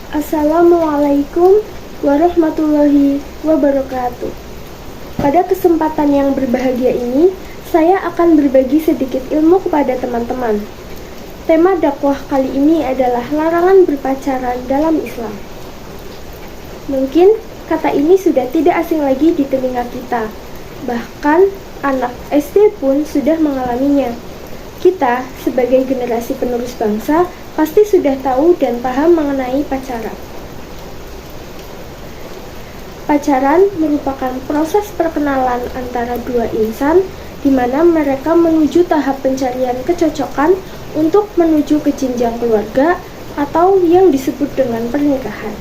Assalamualaikum warahmatullahi wabarakatuh. Pada kesempatan yang berbahagia ini, saya akan berbagi sedikit ilmu kepada teman-teman. Tema dakwah kali ini adalah larangan berpacaran dalam Islam. Mungkin kata ini sudah tidak asing lagi di telinga kita. Bahkan anak SD pun sudah mengalaminya. Kita sebagai generasi penerus bangsa pasti sudah tahu dan paham mengenai pacaran. Pacaran merupakan proses perkenalan antara dua insan di mana mereka menuju tahap pencarian kecocokan untuk menuju ke jenjang keluarga atau yang disebut dengan pernikahan.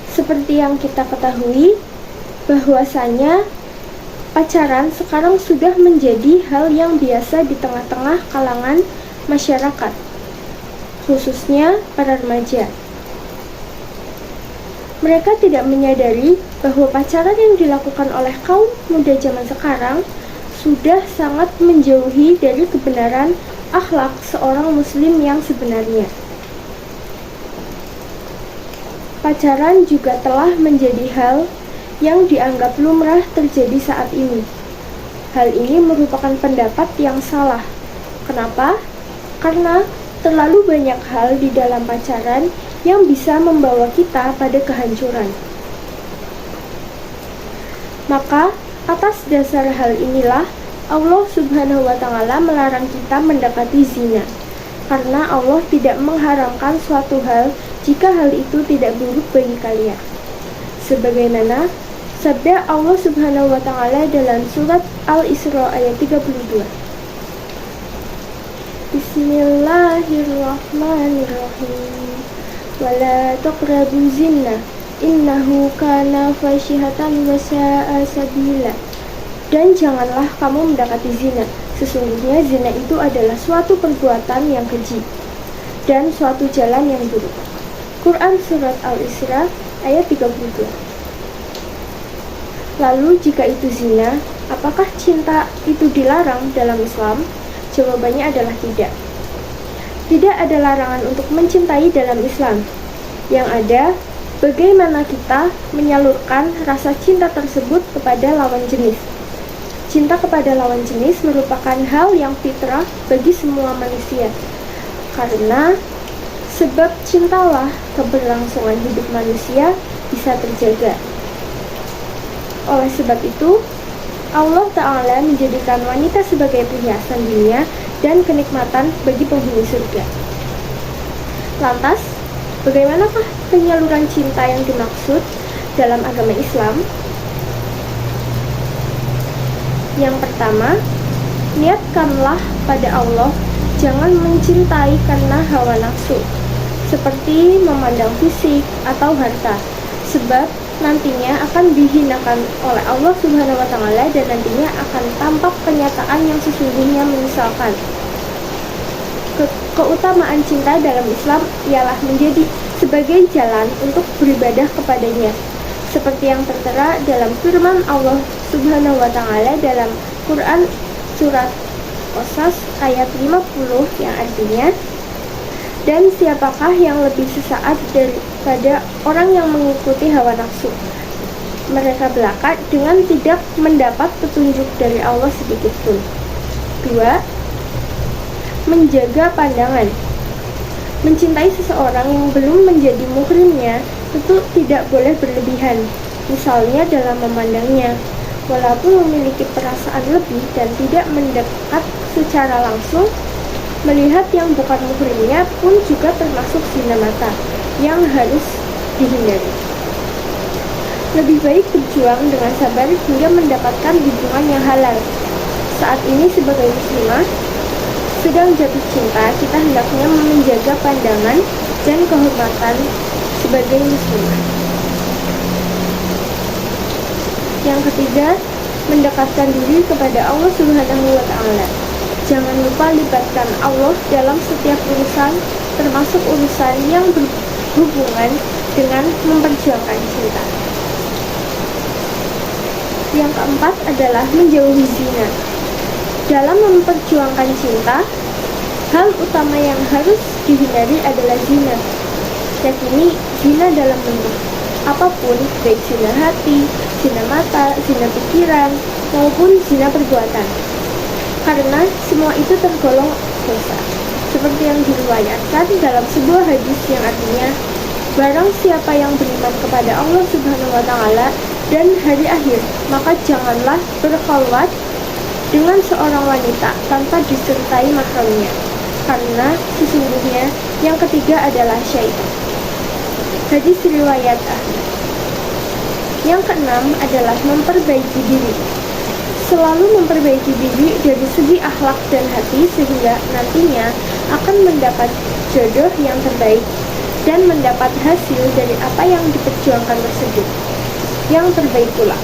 Seperti yang kita ketahui, bahwasanya pacaran sekarang sudah menjadi hal yang biasa di tengah-tengah kalangan masyarakat, khususnya para remaja. Mereka tidak menyadari bahwa pacaran yang dilakukan oleh kaum muda zaman sekarang sudah sangat menjauhi dari kebenaran akhlak seorang muslim yang sebenarnya. Pacaran juga telah menjadi hal yang dianggap lumrah terjadi saat ini. Hal ini merupakan pendapat yang salah. Kenapa? Karena terlalu banyak hal di dalam pacaran yang bisa membawa kita pada kehancuran. Maka, atas dasar hal inilah Allah Subhanahu wa Ta'ala melarang kita mendekati zina. Karena Allah tidak mengharamkan suatu hal jika hal itu tidak buruk bagi kalian. Sebagaimana sabda Allah Subhanahu wa Ta'ala dalam surat Al-Isra ayat 32. Bismillahirrahmanirrahim. Wala taqrabu zina innahu kana fasyihatan wa sa'a sabila. Dan janganlah kamu mendekati zina. Sesungguhnya zina itu adalah suatu perbuatan yang keji dan suatu jalan yang buruk. Quran surat Al-Isra ayat 32. Lalu jika itu zina, apakah cinta itu dilarang dalam Islam? Jawabannya adalah tidak. Tidak ada larangan untuk mencintai dalam Islam. Yang ada, bagaimana kita menyalurkan rasa cinta tersebut kepada lawan jenis. Cinta kepada lawan jenis merupakan hal yang fitrah bagi semua manusia. Karena sebab cintalah keberlangsungan hidup manusia bisa terjaga. Oleh sebab itu, Allah Ta'ala menjadikan wanita sebagai perhiasan dunia dan kenikmatan bagi penghuni surga. Lantas, bagaimanakah penyaluran cinta yang dimaksud dalam agama Islam? Yang pertama, niatkanlah pada Allah, jangan mencintai karena hawa nafsu, seperti memandang fisik atau harta, sebab nantinya akan dihinakan oleh Allah Subhanahu wa Ta'ala dan nantinya akan tampak kenyataan yang sesungguhnya menyesalkan. Keutamaan cinta dalam Islam ialah menjadi sebagai jalan untuk beribadah kepadanya, seperti yang tertera dalam firman Allah Subhanahu wa Ta'ala dalam Quran surat Qasas ayat 50 yang artinya, dan siapakah yang lebih sesaat daripada orang yang mengikuti hawa nafsu mereka belaka dengan tidak mendapat petunjuk dari Allah sedikit pun. 2. Menjaga pandangan. Mencintai seseorang yang belum menjadi muhrimnya tentu tidak boleh berlebihan, misalnya dalam memandangnya, walaupun memiliki perasaan lebih dan tidak mendekat secara langsung. Melihat yang bukan muhrimnya pun juga termasuk zina mata yang harus dihindari. Lebih baik berjuang dengan sabar hingga mendapatkan hubungan yang halal. Saat ini sebagai muslimah sedang jatuh cinta, kita hendaknya menjaga pandangan dan kehormatan sebagai muslimah. Yang ketiga, mendekatkan diri kepada Allah Subhanahu wa Ta'ala. Jangan lupa libatkan Allah dalam setiap urusan, termasuk urusan yang berhubungan dengan memperjuangkan cinta. Yang keempat adalah menjauhi zina. Dalam memperjuangkan cinta, Hal utama yang harus dihindari adalah zina, yakni zina dalam bentuk apapun, baik zina hati, zina mata, zina pikiran, maupun zina perbuatan. Karena semua itu tergolong dosa. Seperti yang diriwayatkan dalam sebuah hadis yang artinya, barang siapa yang beriman kepada Allah Subhanahu wa Ta'ala dan hari akhir, maka janganlah berkhalwat dengan seorang wanita tanpa disertai mahramnya, karena sesungguhnya yang ketiga adalah syaitan. Hadis riwayat Ahmad. Yang keenam adalah memperbaiki diri. Selalu memperbaiki diri dari segi akhlak dan hati sehingga nantinya akan mendapat jodoh yang terbaik dan mendapat hasil dari apa yang diperjuangkan tersebut yang terbaik pula.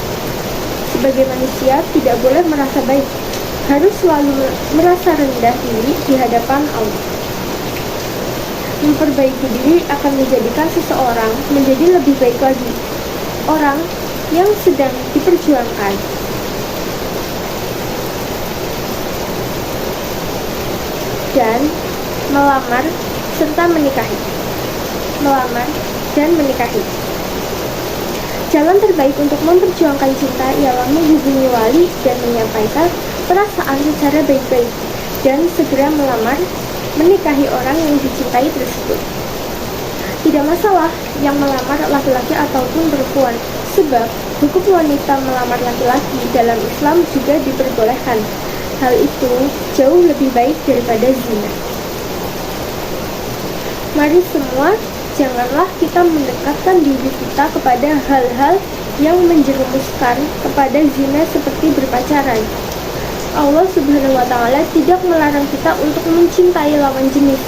Sebagai manusia tidak boleh merasa baik, harus selalu merasa rendah diri di hadapan Allah. Memperbaiki diri akan menjadikan seseorang menjadi lebih baik lagi, orang yang sedang diperjuangkan. Dan melamar serta menikahi. Melamar dan menikahi. Jalan terbaik untuk memperjuangkan cinta ialah menghubungi wali dan menyampaikan perasaan secara baik-baik dan segera melamar, menikahi orang yang dicintai tersebut. Tidak masalah yang melamar laki-laki ataupun perempuan, sebab hukum wanita melamar laki-laki dalam Islam juga diperbolehkan. Hal itu jauh lebih baik daripada zina. Mari semua, janganlah kita mendekatkan diri kita kepada hal-hal yang menjerumuskan kepada zina seperti berpacaran. Allah Subhanahu wa Ta'ala tidak melarang kita untuk mencintai lawan jenis.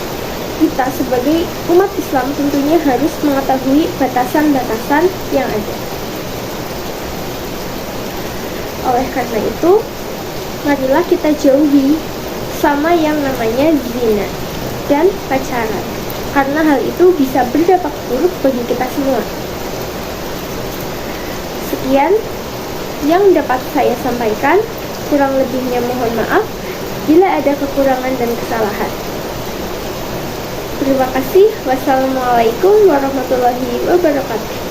Kita sebagai umat Islam tentunya harus mengetahui batasan-batasan yang ada. Oleh karena itu, marilah kita jauhi sama yang namanya zina dan pacaran, karena hal itu bisa berdampak buruk bagi kita semua. Sekian yang dapat saya sampaikan, kurang lebihnya mohon maaf bila ada kekurangan dan kesalahan. Terima kasih. Wassalamualaikum warahmatullahi wabarakatuh.